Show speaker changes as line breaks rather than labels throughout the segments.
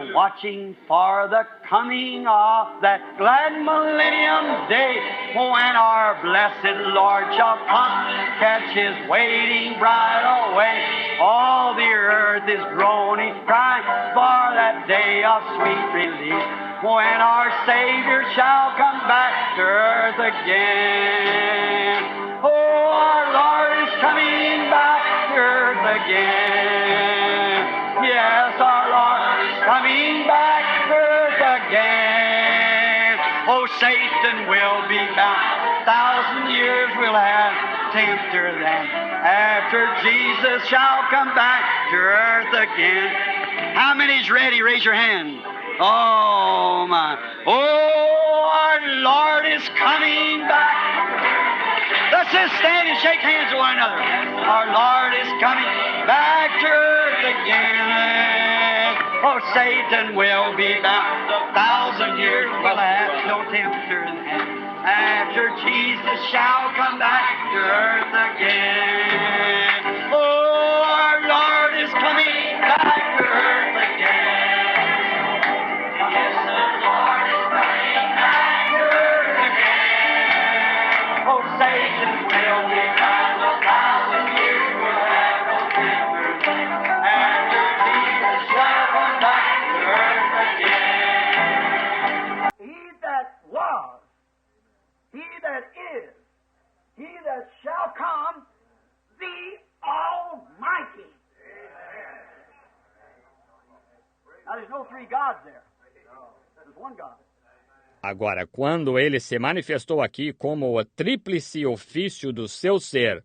we're watching for the coming of that glad millennium day, when our blessed Lord shall come, catch His waiting bride away. All the earth is groaning, crying for that day of sweet release, when our Savior shall come back to earth again. Oh, our Lord is coming back to earth again. Yes, our Lord is coming back to earth again. Oh, Satan will be bound, 1,000 years will have tempter then, after Jesus shall come back to earth again. How many's ready? Raise your hand. Oh, my. Oh, our Lord is coming back. Let's just stand and shake hands with one another. Our Lord is coming back to earth again. Oh, Satan will be bound, 1,000 years will have no tempter then, after Jesus shall come back to earth again. Oh, our Lord is coming back to earth again. Yes, the Lord is coming back to earth again. Oh, Satan will be bound, 1,000 years will have no tempter then, after Jesus shall come back to earth again. He that was, He that is, He that shall come, the Almighty. Now, there's no three gods there. There's one God.
Agora, quando ele se manifestou aqui como o tríplice ofício do seu ser,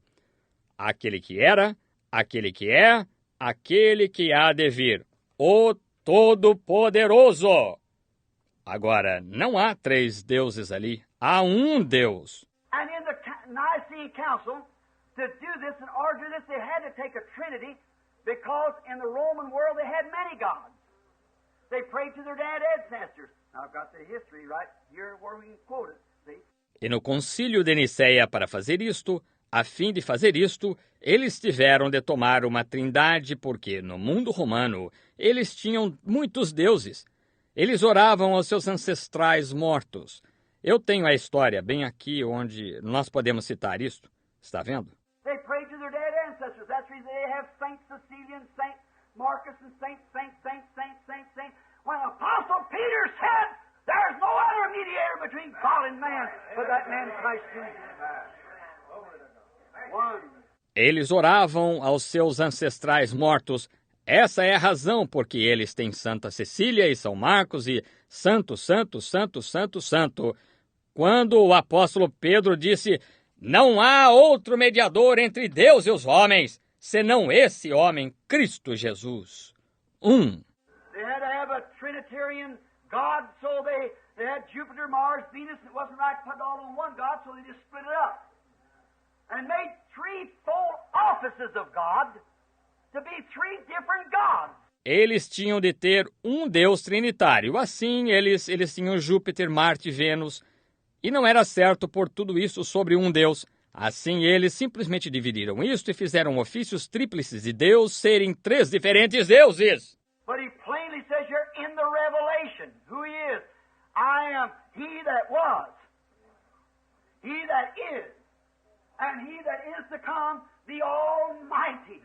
aquele que era, aquele que é, aquele que há de vir, o Todo-Poderoso. Agora, não há três deuses ali, há um Deus.
And in the Nicene Council, to do this and argue this, they had to take a Trinity, because in the Roman world they had many gods. They prayed to their dead ancestors. Now I've got the history right here where we can quote it, see?
E no concílio de Nicéia, para fazer isto, a fim de fazer isto, eles tiveram de tomar uma trindade, porque no mundo romano eles tinham muitos deuses. Eles oravam aos seus ancestrais mortos. Eu tenho a história bem aqui onde nós podemos citar isto. Está vendo?
They prayed to their dead ancestors. That's the reason they have Saint Cecilia and Saint Marcus and Saint. When Apostle Peter said, there's no other mediator between God and man but that man Christ Jesus. One.
Eles oravam aos seus ancestrais mortos. Essa é a razão porque eles têm Santa Cecília e São Marcos e Santo. Quando o apóstolo Pedro disse, não há outro mediador entre Deus e os homens, senão esse homem, Cristo Jesus.
They had to have a Trinitarian God, so they had Jupiter, Mars, Venus, and it wasn't right to put it all on one God, so they just split it up. And made threefold offices of God to be three different gods.
Eles tinham de ter um Deus trinitário. Assim, eles tinham Júpiter, Marte e Vênus. E não era certo pôr tudo isso sobre um Deus. Assim, eles simplesmente dividiram isto e fizeram ofícios tríplices de Deus serem três diferentes deuses.
But he plainly says here in the Revelation who he is. I am he that was, he that is, and he that is to come, the Almighty.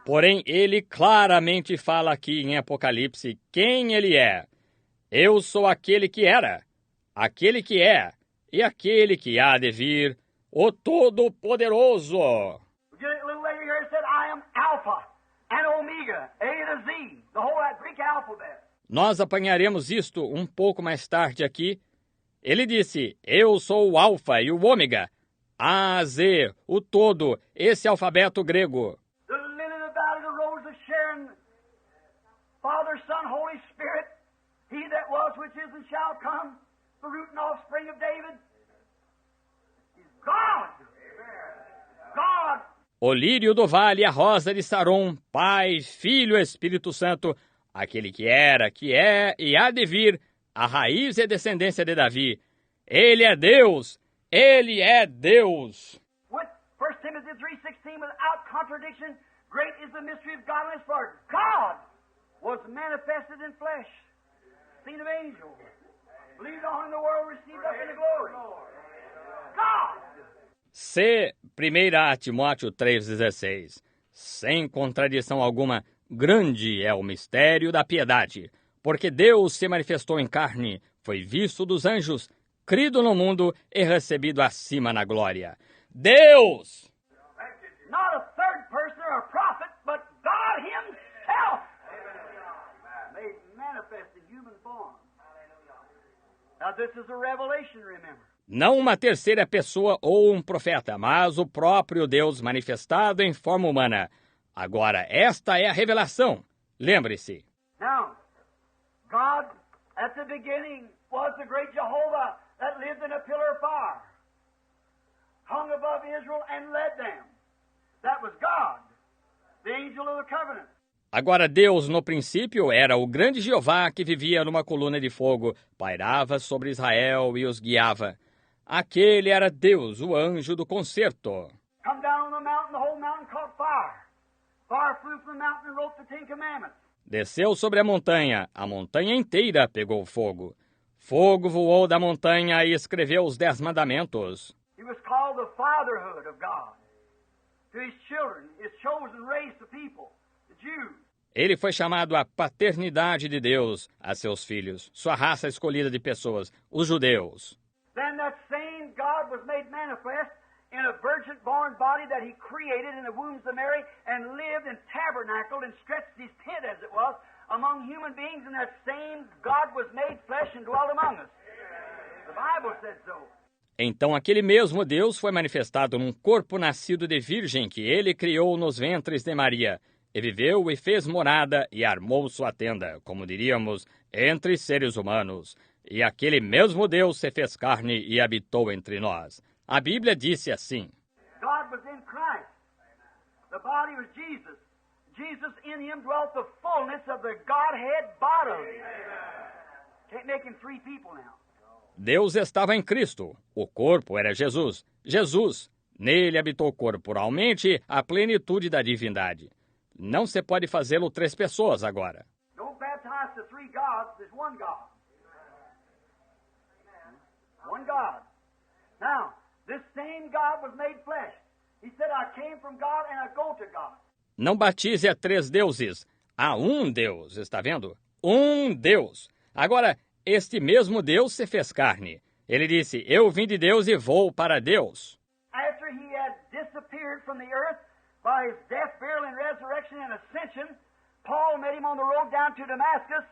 Porém, ele claramente fala aqui em Apocalipse quem ele é. Eu sou aquele que era, aquele que é e aquele que há de vir, o Todo-Poderoso.
A little later here it said, I am Alpha and Omega, A to Z, the whole Greek alphabet.
Nós apanharemos isto um pouco mais tarde aqui. Ele disse, eu sou o Alfa e o Ômega, A a Z, o todo, esse alfabeto grego.
The lily of the valley, the rose of Sharon, Father, Son, Holy Spirit, he that was, which is, and shall come, the root and offspring of David. He's God. God.
O lírio do vale, a rosa de Saron, Pai, Filho, Espírito Santo, aquele que era, que é e há de vir, a raiz e descendência de Davi. Ele é Deus! Ele é Deus!
With 1 Timothy 3:16, without contradiction, great is the mystery of godliness, for God was manifested in flesh, seen of angels, believed on in the world, received up into glory. God!
C. 1 Timóteo 3,16. Sem contradição alguma, grande é o mistério da piedade, porque Deus se manifestou em carne, foi visto dos anjos, crido no mundo e recebido acima na glória. Deus!
Not a third person or a prophet, but God Himself made manifest in human form. Now this is a revelation, remember.
Não uma terceira pessoa ou um profeta, mas o próprio Deus manifestado em forma humana. Agora, esta é a revelação. Lembre-se.
Now, God, at the beginning, was the great Jehovah that lived in a pillar of fire, hung above Israel and led them. That was God, the angel of the covenant.
Agora, Deus, no princípio, era o grande Jeová que vivia numa coluna de fogo, pairava sobre Israel e os guiava. Aquele era Deus, o anjo do concerto.
Come down on the mountain, the whole mountain caught fire. Fire flew from the mountain and wrote the Ten Commandments.
Desceu sobre a montanha inteira pegou fogo. Fogo voou da montanha e escreveu os 10 mandamentos.
He was called the fatherhood of God to His children, His chosen race of people, the Jews.
Ele foi chamado a paternidade de Deus a seus filhos, sua raça escolhida de pessoas, os judeus.
Then that same God was made manifest in a virgin-born body that He created in the wombs of Mary and lived and tabernacled and stretched His tent, as it was, among human beings, and that same God was made flesh and dwelt among us. The Bible said so.
Então aquele mesmo Deus foi manifestado num corpo nascido de virgem que Ele criou nos ventres de Maria, e viveu e fez morada e armou sua tenda, como diríamos, entre seres humanos. E aquele mesmo Deus se fez carne e habitou entre nós. A Bíblia disse assim:
God was in Christ. The body was Jesus. Jesus in Him dwelt the fullness of the Godhead bodily. Can't make Him three people now.
Deus estava em Cristo. O corpo era Jesus. Jesus, nele habitou corporalmente a plenitude da divindade. Não se pode fazê-lo 3 pessoas agora.
Don't baptize the three gods. There's one God. One God. Now, this same God was made flesh. He said, I came from God and I go to God.
Não batize a 3 deuses. Há um Deus, está vendo? Um Deus. Agora, este mesmo Deus se fez carne. Ele disse, eu vim de Deus e vou para Deus.
After He had disappeared from the earth by His death, burial, and resurrection and ascension, Paul met Him on the road down to Damascus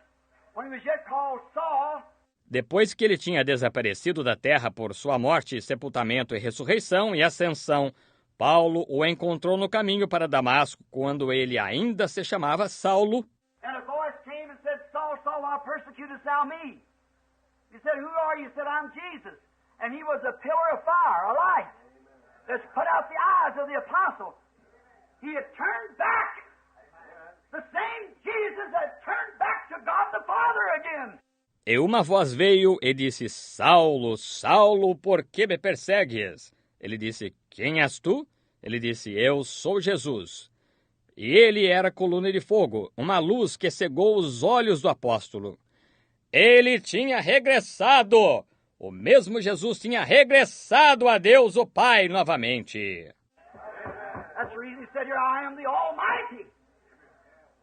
when He was yet called Saul.
Depois que ele tinha desaparecido da terra por sua morte, sepultamento e ressurreição e ascensão, Paulo o encontrou no caminho para Damasco, quando ele ainda se chamava Saulo.
And a voice came and said, Saul, Saul, why persecutest thou me? He said, who are you? He said, I'm Jesus. And He was a pillar of fire, a light, that's put out the eyes of the apostle. He had turned back. The same Jesus had turned back to God the Father again.
E uma voz veio e disse, Saulo, Saulo, por que me persegues? Ele disse, quem és tu? Ele disse, eu sou Jesus. E ele era coluna de fogo, uma luz que cegou os olhos do apóstolo. Ele tinha regressado! O mesmo Jesus tinha regressado a Deus o Pai novamente.
That's the reason He said here, I am the Almighty.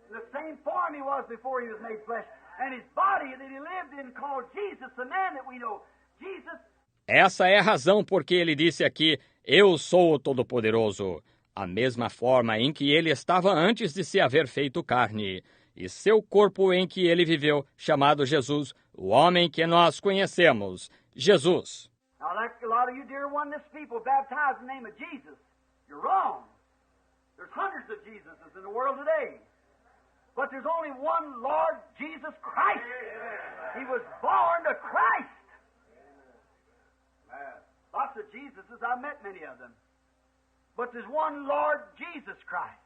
In the same form He was before He was made flesh. And His body that He lived in called Jesus, the man that we know. Jesus.
Essa é a razão por que ele disse aqui, eu sou o Todo-Poderoso. A mesma forma em que ele estava antes de se haver feito carne. E seu corpo em que ele viveu, chamado Jesus, o homem que nós conhecemos, Jesus.
Now, like a lot of you dear oneness people baptized in the name of Jesus, you're wrong. There's hundreds of Jesuses in the world today. But there's only one Lord Jesus Christ. He was born to Christ. Lots of Jesuses, I've met many of them. But there's one Lord Jesus Christ.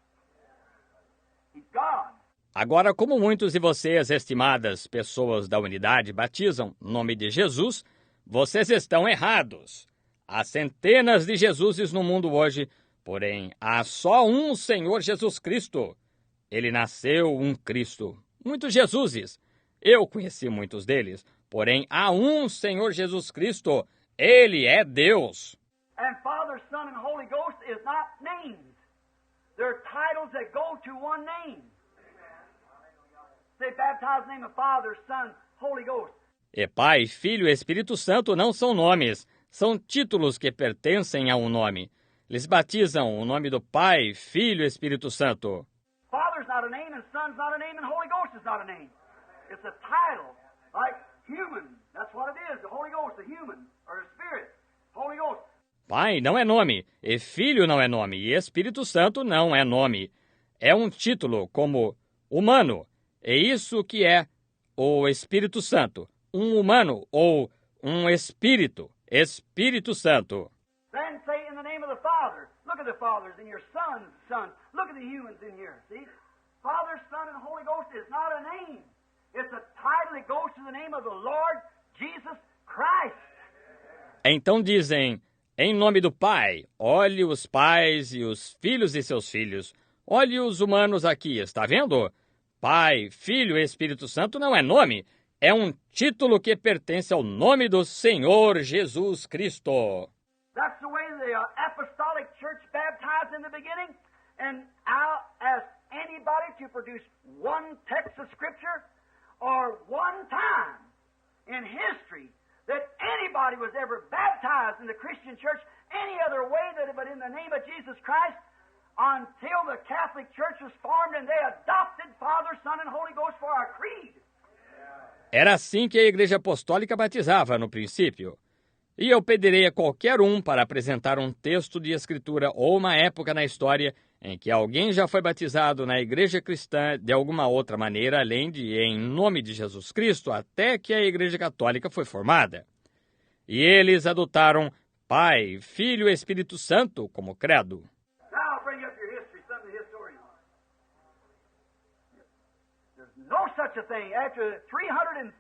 He's God.
Agora, como muitos de vocês, estimadas pessoas da unidade, batizam no nome de Jesus, vocês estão errados. Há centenas de Jesuses no mundo hoje, porém, há só um Senhor Jesus Cristo. Ele nasceu um Cristo. muitos Jesuses. Eu conheci muitos deles, porém há um Senhor Jesus Cristo. Ele é Deus.
And Father, Son, and Holy Ghost is not names. They're titles that go to one name. They baptize in the name of Father, Son, Holy Ghost.
E Pai, Filho e Espírito Santo não são nomes, são títulos que pertencem a um nome. Eles batizam o nome do Pai, Filho e Espírito Santo.
Father's not a name, and Son's not a name, and Holy Ghost is not a name. It's a title, like human. That's what it is, the Holy Ghost, the human, or the Spirit, Holy Ghost.
Pai não é nome, e Filho não é nome, e Espírito Santo não é nome. É um título como humano. É isso que é o Espírito Santo. Um humano ou um espírito. Espírito Santo.
Then say in the name of the Father. Look at the fathers in your Son's Son. Look at the humans in here. See? Father, Son, and Holy Ghost is not a name. It's a title that goes to the name of the Lord Jesus Christ.
Então dizem, em nome do Pai, olhe os pais e os filhos de seus filhos. Olhe os humanos aqui, está vendo? Pai, Filho e Espírito Santo não é nome. É um título que pertence ao nome do Senhor Jesus Cristo.
That's the way the apostolic church baptized in the beginning. And I'll ask anybody to produce one text of Scripture or one time in history that anybody was ever baptized in the Christian church any other way but in the name of Jesus Christ until the Catholic Church was formed and they adopted Father, Son, and Holy Ghost for our creed.
Era assim que a Igreja Apostólica batizava no princípio. E eu pedirei a qualquer um para apresentar um texto de escritura ou uma época na história em que alguém já foi batizado na Igreja Cristã de alguma outra maneira, além de em nome de Jesus Cristo, até que a Igreja Católica foi formada. E eles adotaram Pai, Filho e Espírito Santo como credo.
Now I'll bring up your history, some of the historians. There's no such a thing. After 304,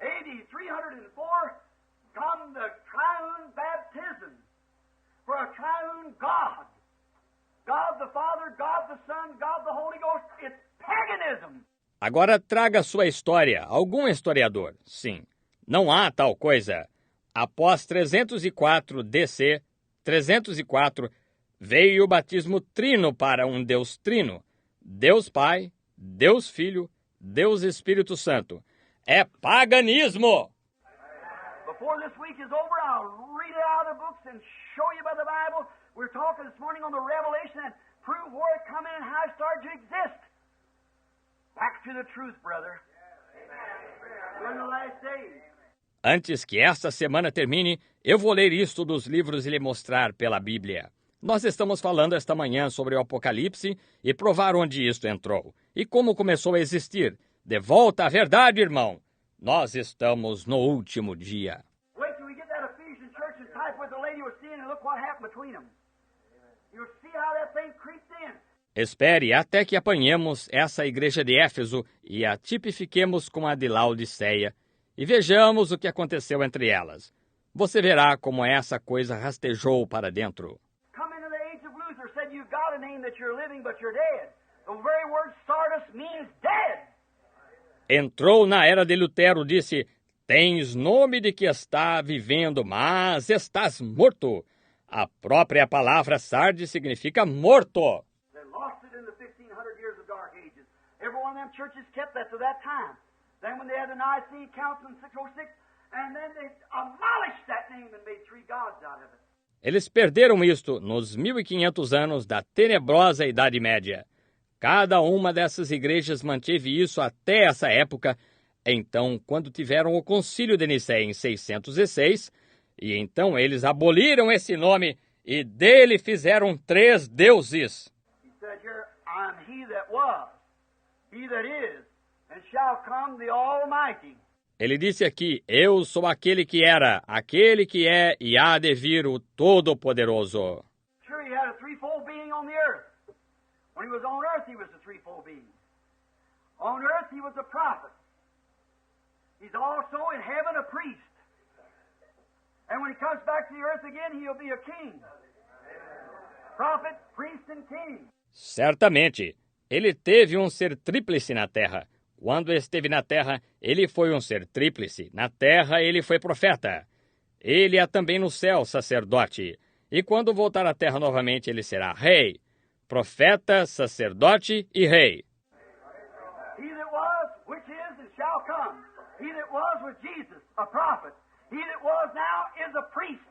AD 304, come the triune baptism for a triune God. God the Father, God the Son, God the Holy Ghost. It's paganism.
Agora traga sua história, algum historiador. Sim, não há tal coisa. Após 304 DC, 304, veio o batismo trino para um Deus trino. Deus Pai, Deus Filho, Deus Espírito Santo. É paganismo!
Before this week is over, I'll read it out of the books and show you by the Bible. We're talking this morning on the Revelation and prove where it come in and how it started to exist. Back to the truth, brother. We're in the last days.
Antes que esta semana termine, eu vou ler isto dos livros e lhe mostrar pela Bíblia. Nós estamos falando esta manhã sobre o Apocalipse e provar onde isto entrou e como começou a existir. De volta à verdade, irmão. Nós estamos no último dia.
Wait till we get that Ephesian church and type what the lady was seeing and look what happened between them. You'll see how that thing creeps in.
Espere até que apanhemos essa igreja de Éfeso e a tipifiquemos com a de Laodiceia e vejamos o que aconteceu entre elas. Você verá como essa coisa rastejou para dentro.
Come into the age of Luther, said you've got a name that you're living but you're dead. The very word Sardis means dead.
Entrou na era de Lutero, disse, tens nome de que está vivendo, mas estás morto. A própria palavra Sardes significa morto.
They lost it in the 1500 years of Dark Ages. Every one of them churches kept that to that time. Then when they had the Nicene Council in 606, and then they abolished that name and made three gods out of it.
Eles perderam isto nos 1500 anos da tenebrosa Idade Média. Cada uma dessas igrejas manteve isso até essa época. Então, quando tiveram o Concílio de Nicéia em 606, e então eles aboliram esse nome e dele fizeram três deuses.
He said here, I'm he that was, he that is, and shall come, the Almighty.
Ele disse aqui, eu sou aquele que era, aquele que é e há de vir o Todo-Poderoso.
Sure, he had a threefold being on the earth. When he was on earth, he was a threefold being. On earth, he was a prophet. He's also in heaven a priest. And when he comes back to the earth again, he'll be a king. Prophet, priest, and king.
Certamente. Ele teve um ser tríplice na terra. Quando esteve na terra, ele foi um ser tríplice. Na terra, ele foi profeta. Ele é também no céu sacerdote. E quando voltar à terra novamente, ele será rei. Profeta, sacerdote e rei.
He that was, which is, and shall come. He that was with Jesus, a prophet. He that was now is a priest,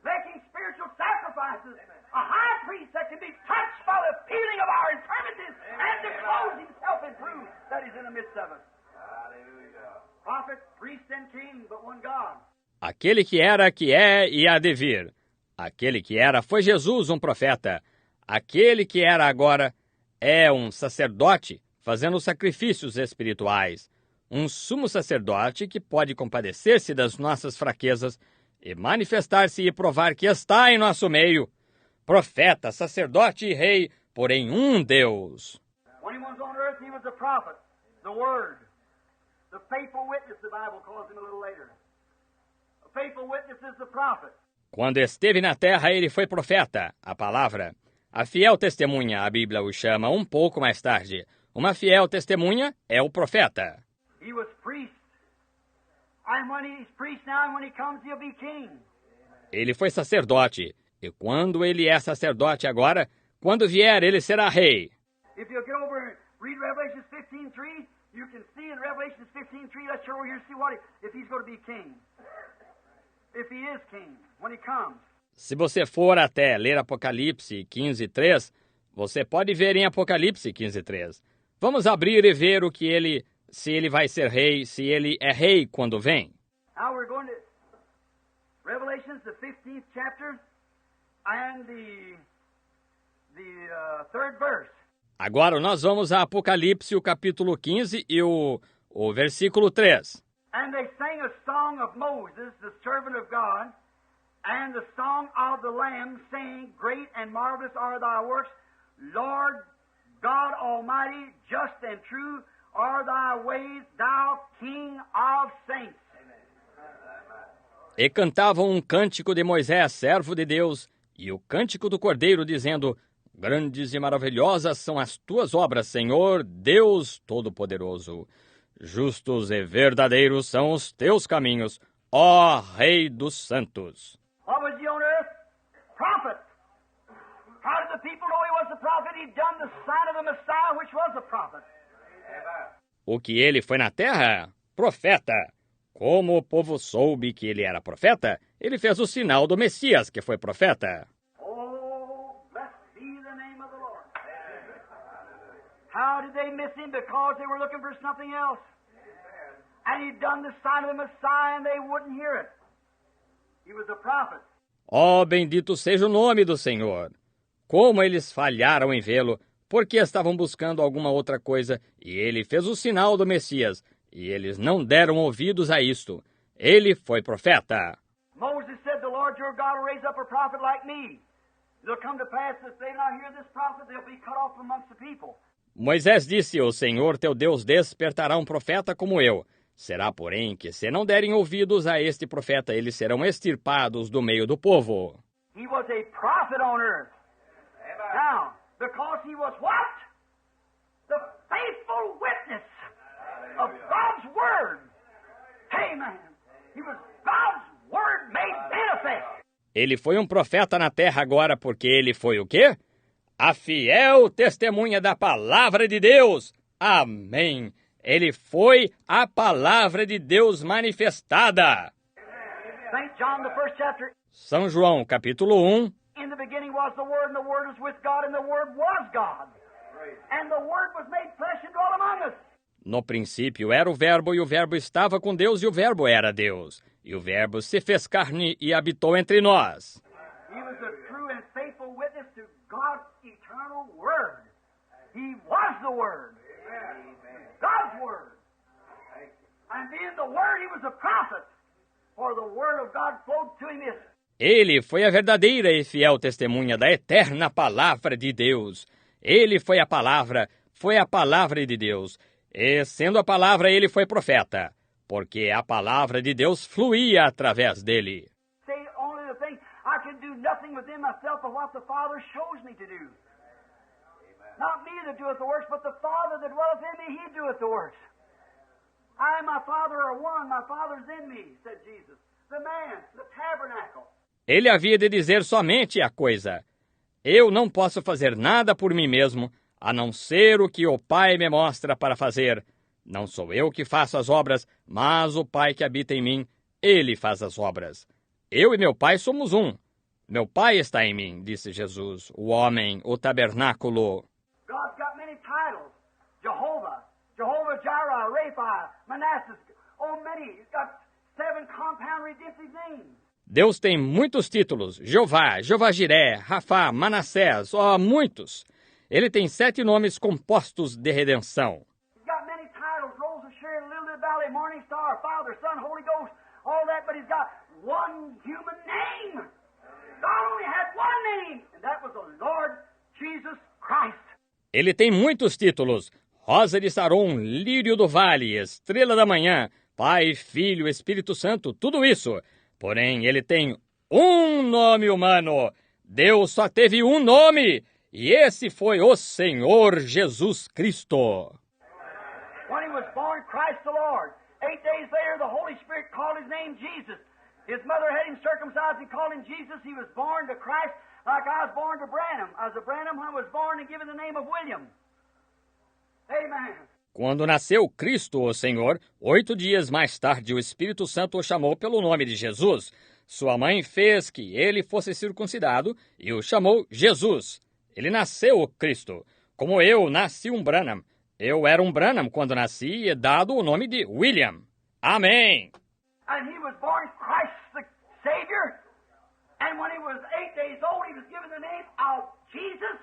making spiritual sacrifices. A high priest that can be touched by the feeling of our infirmities and to clothe himself and prove that he's in the midst of us. Hallelujah. Prophet, priest, and king, but one God.
Aquele que era, que é e há de vir. Aquele que era foi Jesus, um profeta. Aquele que era agora é um sacerdote, fazendo sacrifícios espirituais. Um sumo sacerdote que pode compadecer-se das nossas fraquezas e manifestar-se e provar que está em nosso meio. Profeta, sacerdote e rei, porém um Deus.
When he was on earth, he was a prophet, the Word. The faithful witness, the Bible calls him a little later. A faithful witness is the prophet.
Quando esteve na terra, ele foi profeta, a palavra. A fiel testemunha, a Bíblia o chama um pouco mais tarde. Uma fiel testemunha é o profeta.
He was priest. And when he's priest now, and when he comes, he'll be king.
Ele foi sacerdote. E quando ele é sacerdote agora, quando vier, ele será rei.
If you'll get over and read Revelation 15:3, you can see in Revelation 15:3, let's show here, see what if he's going to be king. If he is king, when he comes.
Se você for até ler Apocalipse 15:3, você pode ver em Apocalipse 15:3. Vamos abrir e ver o que se ele vai ser rei, se ele é rei quando vem.
Now we're going to Revelations, the 15th chapter, and the third verse.
Agora nós vamos a Apocalipse, o capítulo 15 e o versículo 3.
And they sang a song of Moses, the servant of God, and the song of the Lamb, saying, Great and marvelous are thy works, Lord God Almighty, just and true are thy ways, thou King of saints.
E cantavam um cântico de Moisés, servo de Deus, e o cântico do Cordeiro, dizendo, Grandes e maravilhosas são as tuas obras, Senhor, Deus Todo-Poderoso. Justos e verdadeiros são os teus caminhos, ó Rei dos Santos.
What was he on earth? Prophet. How did the people know he was a prophet? He'd done the sign of the Messiah, which was a prophet.
O que ele foi na terra? Profeta. Como o povo soube que ele era profeta, ele fez o sinal do Messias, que foi profeta.
Oh, blessed be the name of the Lord. How did they miss him? Because they were looking for something else. And he'd done the sign of the Messiah and they wouldn't hear it. He was a prophet.
Ó, bendito seja o nome do Senhor! Como eles falharam em vê-lo, porque estavam buscando alguma outra coisa, e ele fez o sinal do Messias, e eles não deram ouvidos a isto. Ele foi profeta.
Moses said, The Lord your God will raise up a prophet like me. It'll come to pass that if they not hear this prophet, they'll be cut off amongst the people.
Moisés disse, O Senhor teu Deus despertará um profeta como eu. Será, porém, que se não derem ouvidos a este profeta, eles serão extirpados do meio do povo.
He was a prophet on earth. Now, because he was what? The faithful witness of God's Word. Amen. He was God's Word made manifest.
Ele foi um profeta na terra agora porque ele foi o quê? A fiel testemunha da palavra de Deus. Amém. Ele foi a palavra de Deus manifestada.
St. John, the first chapter.
São João, capítulo 1.
In the beginning was the Word, and the Word was with God, and the Word was God. And the Word was made flesh and dwelt among us.
No princípio era o Verbo, e o Verbo estava com Deus, e o Verbo era Deus. E o Verbo se fez carne e habitou entre nós.
He was a true and faithful witness to God's eternal Word. He was the Word. God's Word. And being the Word, he was a prophet. For the Word of God flowed to him.
Ele foi a verdadeira e fiel testemunha da eterna palavra de Deus. Ele foi a palavra de Deus. E, sendo a palavra, ele foi profeta, porque a palavra de Deus fluía através dele.
Say only the thing, I can do nothing within myself but what the Father shows me to do. Not me that doeth the works, but the Father that dwelleth in me, he doeth the works. I and my Father are one, my Father's in me, said Jesus. The man, the tabernacle.
Ele havia de dizer somente a coisa: eu não posso fazer nada por mim mesmo, a não ser o que o Pai me mostra para fazer. Não sou eu que faço as obras, mas o Pai que habita em mim, ele faz as obras. Eu e meu Pai somos um. Meu Pai está em mim, disse Jesus, o homem, o tabernáculo.
God's got many titles. Jehovah, Jehovah Jireh, Rapha, Manasseh. Oh, many. He's got 7 compound redemptive names.
Deus tem muitos títulos. Jeová, Jeová-Jiré, Rafá, Manassés, muitos. Ele tem 7 nomes compostos de redenção.
He's got many titles. Rose of Sharon, Lily of the Valley, Morning Star, Father, Son, Holy Ghost, all that, but he's got one human name. God only had one name, and that was the Lord Jesus Christ.
Ele tem muitos títulos. Rosa de Saron, Lírio do Vale, Estrela da Manhã, Pai, Filho, Espírito Santo, tudo isso. Porém, ele tem um nome humano. Deus só teve um nome, e esse foi o Senhor Jesus Cristo.
When he was born, Christ the Lord. 8 days later, the Holy Spirit called his name Jesus. His mother had him circumcised and called him Jesus. He was born to Christ like I was born to Branham. I was a Branham when I was born and given the name of William. Amen.
Quando nasceu Cristo, o Senhor, 8 dias mais tarde o Espírito Santo o chamou pelo nome de Jesus. Sua mãe fez que ele fosse circuncidado e o chamou Jesus. Ele nasceu o Cristo. Como eu nasci um Branham. Eu era um Branham quando nasci e dado o nome de William. Amém.
And he was born Christ the Savior. And when he was 8 days old, he was given the name of Jesus.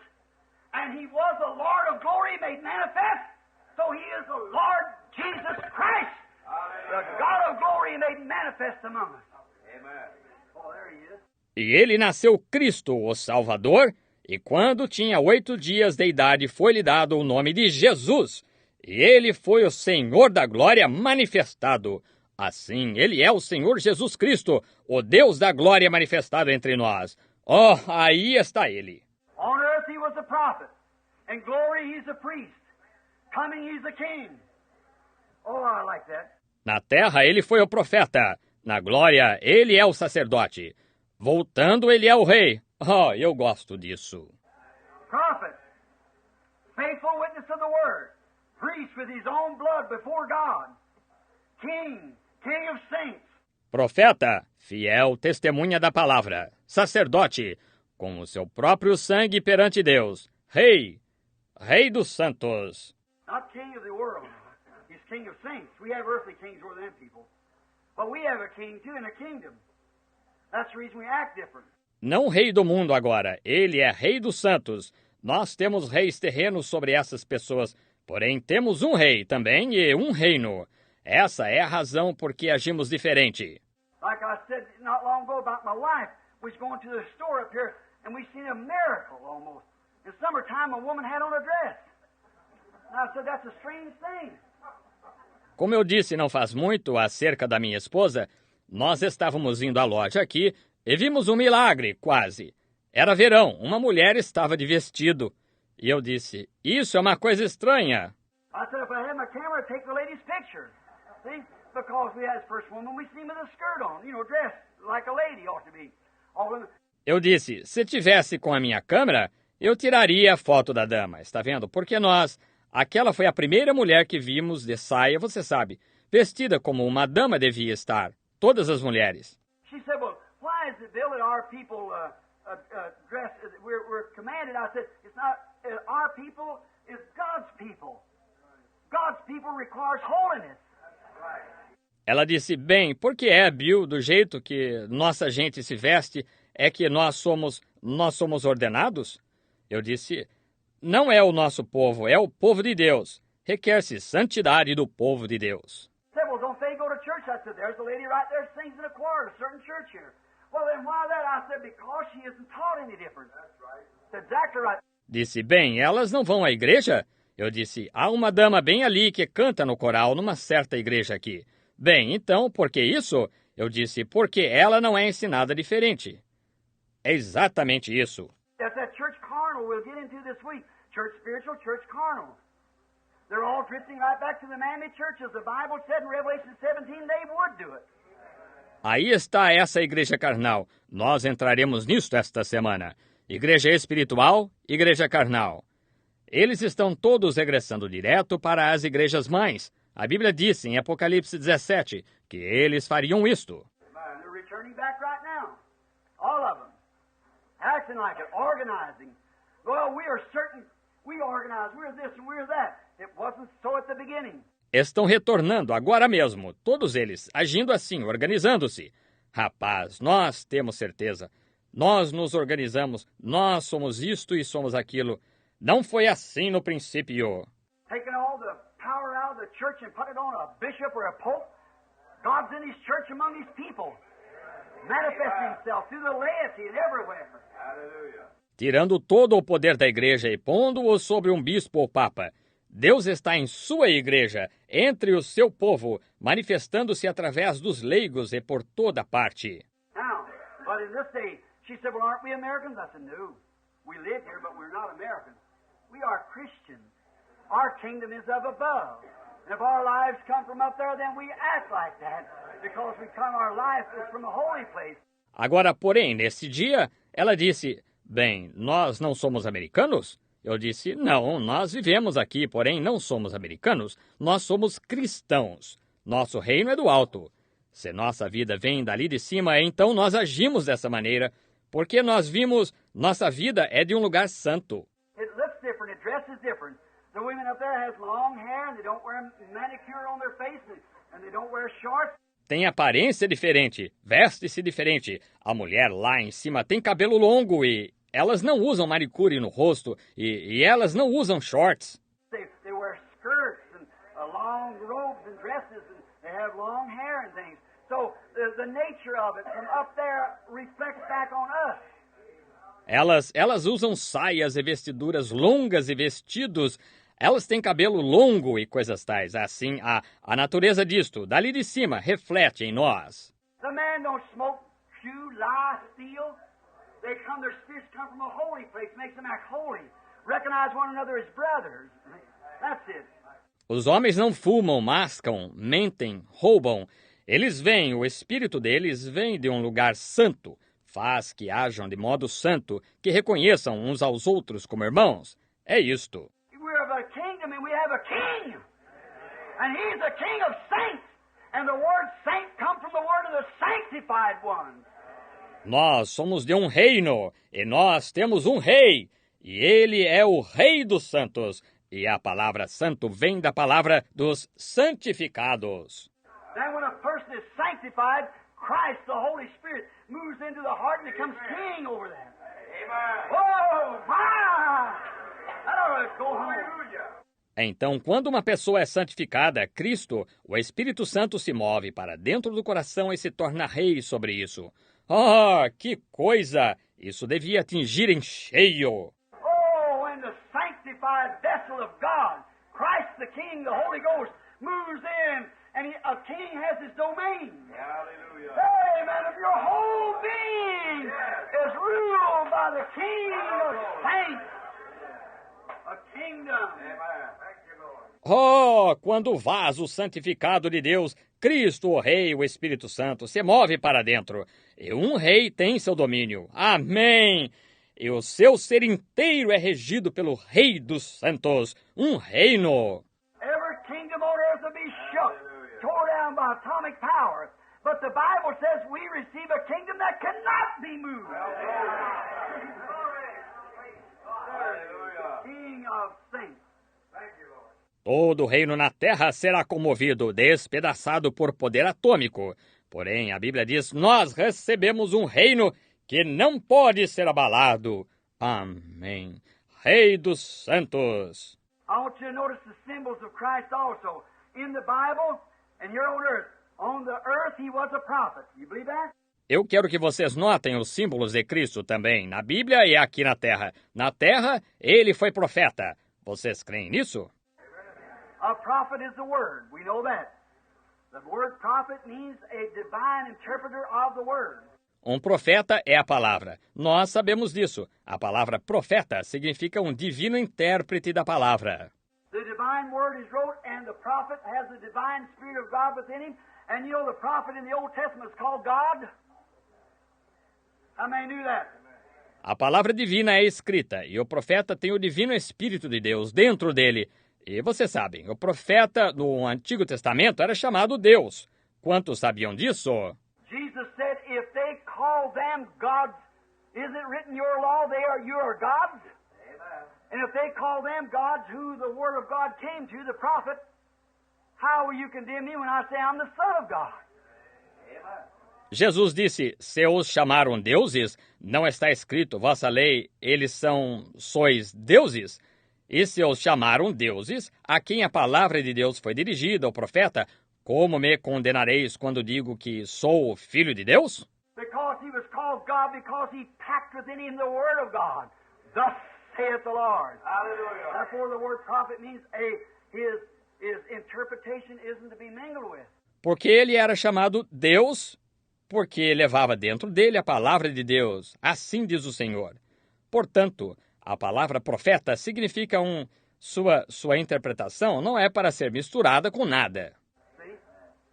And he was the Lord of glory made manifest. So he is the Lord Jesus Christ, the God of glory made manifest among us. Amen. Oh, there he is.
E ele nasceu Cristo, o Salvador, e quando tinha 8 dias de idade foi-lhe dado o nome de Jesus. E ele foi o Senhor da glória manifestado. Assim, ele é o Senhor Jesus Cristo, o Deus da glória manifestado entre nós. Oh, aí está ele.
On earth he was a prophet. In glory he's a priest. Coming he's a king. Oh, I like that.
Na terra ele foi o profeta. Na glória ele é o sacerdote. Voltando ele é o rei. Oh, eu gosto disso.
Prophet. Faithful witness of the word. Priest with his own blood before God. King. King of saints.
Profeta, fiel testemunha da palavra. Sacerdote, com o seu próprio sangue perante Deus. Rei, Rei dos santos.
Not king of the world. He's king of saints. We have earthly kings over them people. But we have a king too in a kingdom. That's the reason we act different.
Não rei do mundo agora. Ele é rei dos santos. Nós temos reis terrenos sobre essas pessoas. Porém, temos um rei também e um reino. Essa é a razão por que agimos diferente.
Like I said not long ago about my wife, we was going to the store up here and we seen a miracle almost. In summertime, a woman had on a dress. And I said, that's a strange thing.
Como eu disse não faz muito acerca da minha esposa, nós estávamos indo à loja aqui e vimos um milagre, quase. Era verão, uma mulher estava de vestido. E eu disse, isso é uma coisa estranha.
I said, if I had my camera, I'd take the lady's picture. See? Because we had the first woman, we seen with a skirt on, dressed like a lady ought to be.
Eu disse, se tivesse com a minha câmera, eu tiraria a foto da dama, está vendo? Porque aquela foi a primeira mulher que vimos de saia, você sabe, vestida como uma dama devia estar. Todas as mulheres.
She said, well, why is it, Bill, that our people dress, we're commanded? I said, it's not our people, it's God's people. God's people requires holiness.
Ela disse, bem, porque Bill, do jeito que nossa gente se veste, é que nós somos ordenados? Eu disse, não é o nosso povo, é o povo de Deus. Requer-se santidade do povo de Deus.
Said, well, don't they go to church? I said, there's a lady right there sings in a choir at a certain church here. Well, then why that? I said, because she isn't taught any different. That's right. That's exactly right.
Disse, bem, elas não vão à igreja? Eu disse, há uma dama bem ali que canta no coral numa certa igreja aqui. Bem, então, por que isso? Eu disse, porque ela não é ensinada diferente. É exatamente isso.
That's that church carnival we'll get into this week. Church spiritual, church carnal. They're all drifting right back to the man-made church. As the Bible said in Revelation 17, they would do it.
Aí está essa igreja carnal. Nós entraremos nisto esta semana. Igreja espiritual, igreja carnal. Eles estão todos regressando direto para as igrejas mães. A Bíblia disse em Apocalipse 17 que eles fariam isto.
They're returning back right now. All of them. Acting like it, organizing. Well, we are certain we organize, we're this and we're that. It wasn't so at the beginning.
Estão retornando agora mesmo, todos eles, agindo assim, organizando-se. Rapaz, nós temos certeza. Nós nos organizamos, nós somos isto e somos aquilo. Não foi assim no princípio.
Taking all the power out of the church and put it on a bishop or a pope. God's in His church among His people. Manifesting Himself through the laity and everywhere. Hallelujah.
Tirando todo o poder da igreja e pondo-o sobre um bispo ou papa. Deus está em sua igreja, entre o seu povo, manifestando-se através dos leigos e por toda parte.
Now, but in this day, she said, well, aren't we Americans? I said, no. We live here, but we're not Americans. We are Christians. Our kingdom is of above. And if our lives come from up there, then we act like that, because our life is from a holy place.
Agora, porém, nesse dia, ela disse, bem, nós não somos americanos? Eu disse, não, nós vivemos aqui, porém não somos americanos, nós somos cristãos. Nosso reino é do alto. Se nossa vida vem dali de cima, então nós agimos dessa maneira, porque nós vimos, nossa vida é de um lugar santo.
It looks different, it dresses different. The women up there has long hair and they don't wear manicure on their face and they don't wear shorts.
Tem aparência diferente, veste-se diferente. A mulher lá em cima tem cabelo longo e elas não usam manicure no rosto e elas não usam shorts.
They wear skirts and long robes and dresses and they have long hair and things. So the nature of it from up there reflects back on us.
Elas usam saias e vestiduras longas e vestidos. Elas têm cabelo longo e coisas tais. Assim, a natureza disto, dali de cima, reflete em nós.
The man don't smoke, chew, lie, steal. Their spirits come from a holy place, makes them act holy. Recognize one another as brothers. That's it.
Os homens não fumam, mascam, mentem, roubam. Eles vêm, o espírito deles vem de um lugar santo. Faz que ajam de modo santo, que reconheçam uns aos outros como irmãos. É isto.
We're of a kingdom and we have a king. And He's the King of saints. And the word saint comes from the word of the sanctified one.
Nós somos de um reino, e nós temos um rei, e ele é o rei dos santos, e a palavra santo vem da palavra dos santificados.
Then when a person is sanctified, Christ, the Holy Spirit, moves into the heart and becomes king over them. Amen. Oh, my! That ought to go home.
Então, quando uma pessoa é santificada, Cristo, o Espírito Santo se move para dentro do coração e se torna rei sobre isso. Ah, que coisa! Isso devia atingir em cheio.
Oh, when the sanctified vessel of God, Christ the King, the Holy Ghost, moves in, and a king has his domain. Hallelujah. Amen. If your whole being is ruled by the King of saints, a kingdom. Amen. Thank you, Lord.
Oh, quando o vaso santificado de Deus, Cristo, o Rei, o Espírito Santo, se move para dentro, e um rei tem seu domínio. Amém! E o seu ser inteiro é regido pelo Rei dos Santos, um reino.
Every kingdom on earth will be shook, tore down by atomic power. But the Bible says we receive a kingdom that cannot be moved. King of saints. Thank you, Lord.
Todo reino na terra será comovido, despedaçado por poder atômico. Porém, a Bíblia diz, nós recebemos um reino que não pode ser abalado. Amém. Rei dos Santos.
I want you to notice the symbols of Christ also. In the Bible and here on earth. On the earth he was a prophet. You believe that?
Eu quero que vocês notem os símbolos de Cristo também, na Bíblia e aqui na terra. Na terra, ele foi profeta. Vocês creem nisso?
A prophet is the word. We know that. The word prophet means a divine interpreter of the word.
Um profeta é a palavra. Nós sabemos disso. A palavra profeta significa um divino intérprete da palavra.
The divine word is wrote, and the prophet has the divine spirit of God within him. And you know the prophet in the Old Testament is called God? How many knew that?
A palavra divina é escrita, e o profeta tem o divino Espírito de Deus dentro dele. E vocês sabem, o profeta no Antigo Testamento era chamado Deus. Quantos sabiam disso?
Jesus said, if they call them gods, isn't it written in your law, you are gods? Amen. And if they call them gods who the word of God came to, the prophet, how will you condemn me when I say I'm the Son of God? Amen.
Jesus disse, se os chamaram deuses, não está escrito, vossa lei, sois deuses? E se os chamaram deuses, a quem a palavra de Deus foi dirigida, o profeta, como me condenareis quando digo que sou filho de Deus?
Because he was called God, because he packed within him the word of God. Thus saith the Lord. Hallelujah. Therefore the word prophet means his interpretation isn't to be mingled with.
Porque ele era chamado Deus, porque levava dentro dele a palavra de Deus. Assim diz o Senhor. Portanto, a palavra profeta significa sua interpretação não é para ser misturada com nada.
See?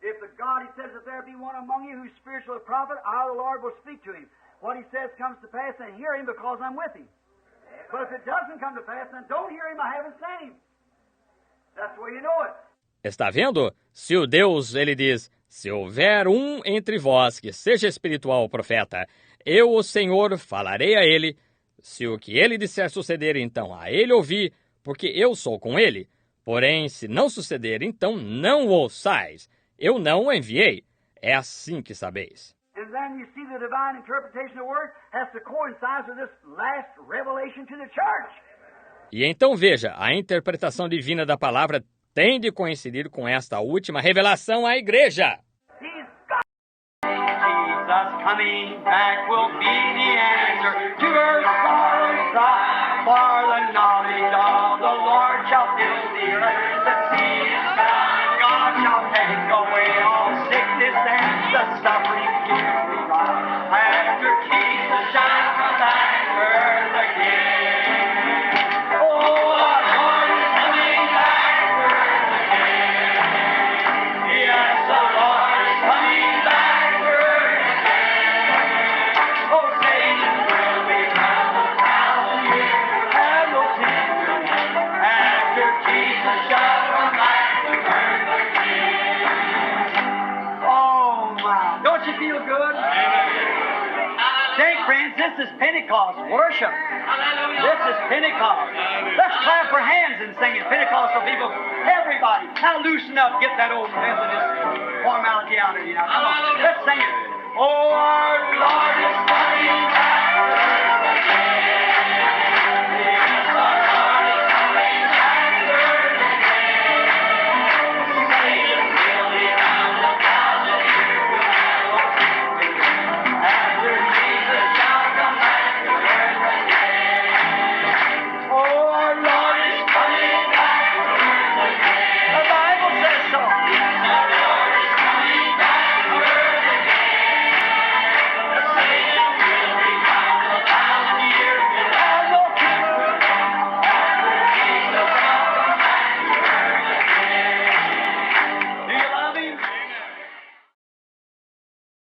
If the God, he says, if there be one among you who's spiritual prophet, I, the Lord, will speak to him. What he says comes to pass, and hear him because I'm with him. But if it doesn't come to pass, then don't hear him, I haven't sent him. That's the way you know it.
Está vendo? Se o Deus, ele diz, se houver um entre vós que seja espiritual profeta, eu, o Senhor, falarei a ele. Se o que ele disser suceder, então a ele ouvi, porque eu sou com ele. Porém, se não suceder, então não o ouçais. Eu não o enviei. É assim que sabeis.
And then you see the divine interpretation of the word has to coincide with this last revelation to the church.
E então veja, a interpretação divina da palavra tem de coincidir com esta última revelação à igreja.
Jesus coming back will be the answer to her sorrowing cry. For the knowledge of the Lord shall fill the earth. The sea is found. God shall take away all sickness and the suffering here we rise. After Jesus shall come back to earth again. Oh, our Lord is coming back to earth again. Yes, the Lord is coming back to earth again. Oh, Satan will be bound to have no tender after Jesus shall come back to earth again. Oh, my. Don't you feel good? Say, friends, this is Pentecost worship. This is Pentecost. Let's clap our hands and sing it. Pentecostal people, everybody, now loosen up, get that old Methodist formality out of you now. Come on, let's sing it. Oh, our Lord is coming back.